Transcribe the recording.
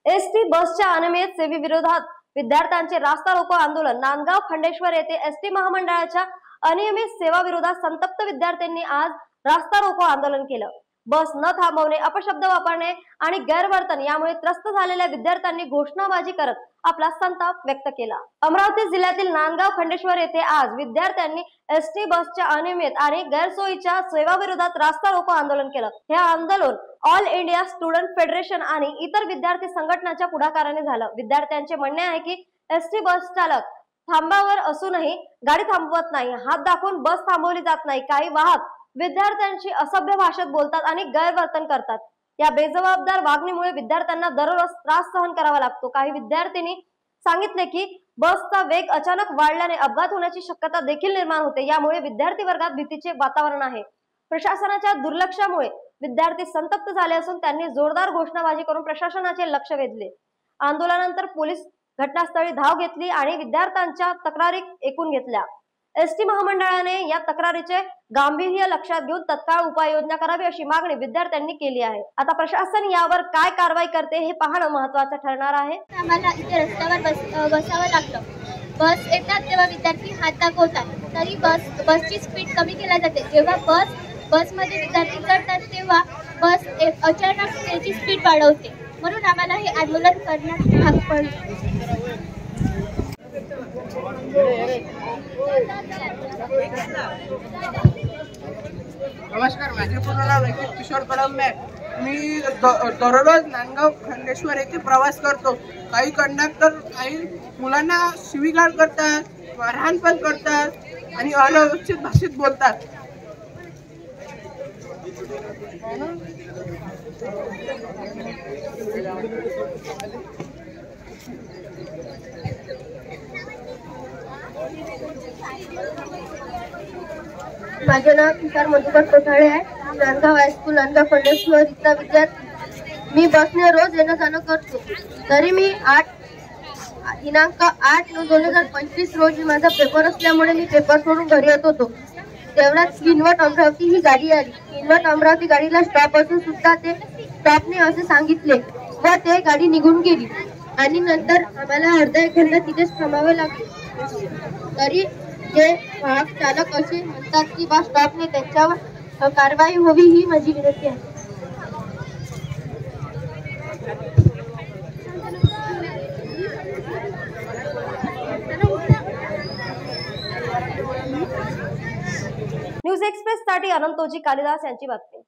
ST बसच्या अनियमित सेवेविरोधात विद्यार्थ्यांचे रास्ता रोको आंदोलन। नांदगाव खंडेश्वर येथे एसटी महामंडळाच्या अनियमित सेवा विरोधात संतप्त विद्यार्थ्यांनी आज रास्ता रोको आंदोलन केलं। बस न थांबवणे, अपशब्द वापरणे आणि गैरवर्तन यामुळे त्रस्त झालेल्या विद्यार्थ्यांनी घोषणाबाजी करत आपला संताप व्यक्त केला। अमरावती जिल्ह्यातील नांदगाव खंडेश्वर येथे आज विद्यार्थ्यांनी एसटी बसच्या अनियमित आणि गैरसोयीच्या सेवाविरोधात रास्ता रोको आंदोलन केलं। हे आंदोलन ऑल इंडिया स्टुडंट फेडरेशन आणि इतर विद्यार्थी संघटनांच्या पुढाकाराने झालं। विद्यार्थ्यांचे म्हणणे आहे की एसटी बस चालक थांबावर असूनही गाडी थांबवत नाही, हात दाखवून बस थांबवली जात नाही। काही वाहक विद्यार्थ्यांशी असभ्य भाषेत बोलतात आणि गैरवर्तन करतात। या बेजबाबदार वागणीमुळे विद्यार्थ्यांना दररोज त्रास सहन करावा लागतो। काही विद्यार्थ्यांनी सांगितले की बसचा वेग अचानक वाढल्याने अपघात होण्याची शक्यता देखील निर्माण होते। यामुळे विद्यार्थी वर्गात भीतीचे वातावरण आहे। प्रशासनाच्या दुर्लक्षामुळे विद्यार्थी संतप्त झाले असून त्यांनी जोरदार घोषणाबाजी करून प्रशासनाचे लक्ष वेधले। आंदोलनानंतर पोलीस घटनास्थळी धाव घेतली आणि विद्यार्थ्यांच्या तक्रारी ऐकून घेतल्या। एसटी महामंडळाने या तक्रारीचे गांभीर्य लक्षात घेऊन तत्काळ उपाययोजना करावी अशी मागणी विद्यार्थ्यांनी केली आहे। आता प्रशासन यावर काय कारवाई करते हे पाहणं महत्त्वाचं ठरणार आहे। आम्हाला इथे रस्त्यावर बसावं लागतं। बस येतात तेव्हा विद्यार्थी हात दाखवतात, तरी बसची स्पीड कमी केली जाते। जेव्हा बसमध्ये विद्यार्थी चढतात तेव्हा बस अचानक त्याची स्पीड वाढवते, म्हणून आम्हाला हे आंदोलन करण्यास भाग पडले। नमस्कार, माझे पूर्ण नाव किशोर कळंबे। मी दररोज नांदगाव खंडेश्वर येथे प्रवास करतो। काही कंडक्टर काही मुलांना शिवीगाळ करतात, मारहाण पण करतात आणि अव्यवस्थित भाषेत बोलतात। माझे नाव तुषार मधुकर कोठाळे आहे। नांदगाव हायस्कूल नांदगाव खंडेश्वर इथला विद्यार्थी। मी बसने रोज येणं जाणं करतो। तरी मी दिनांक 8/9/2025 रोजी माझा पेपर असल्यामुळे मी पेपर सोडून घरी येत होतो। तेवढ्यात किनवट अमरावती ही गाडी आली। किनवट अमरावती गाडीला स्टॉप असून सुद्धा ते स्टॉपने असे सांगितले व ते गाडी निघून गेली आणि नंतर आम्हाला अर्धा एक घंटा तिथेच थांबावे लागले। तरी जे वाहक चालक असे म्हणतात की बस स्टॉपने त्यांच्यावर कारवाई व्हावी ही माझी विनंती आहे। न्यूज एक्सप्रेस साठी अनंतोजी कालिदास यांची बातमी।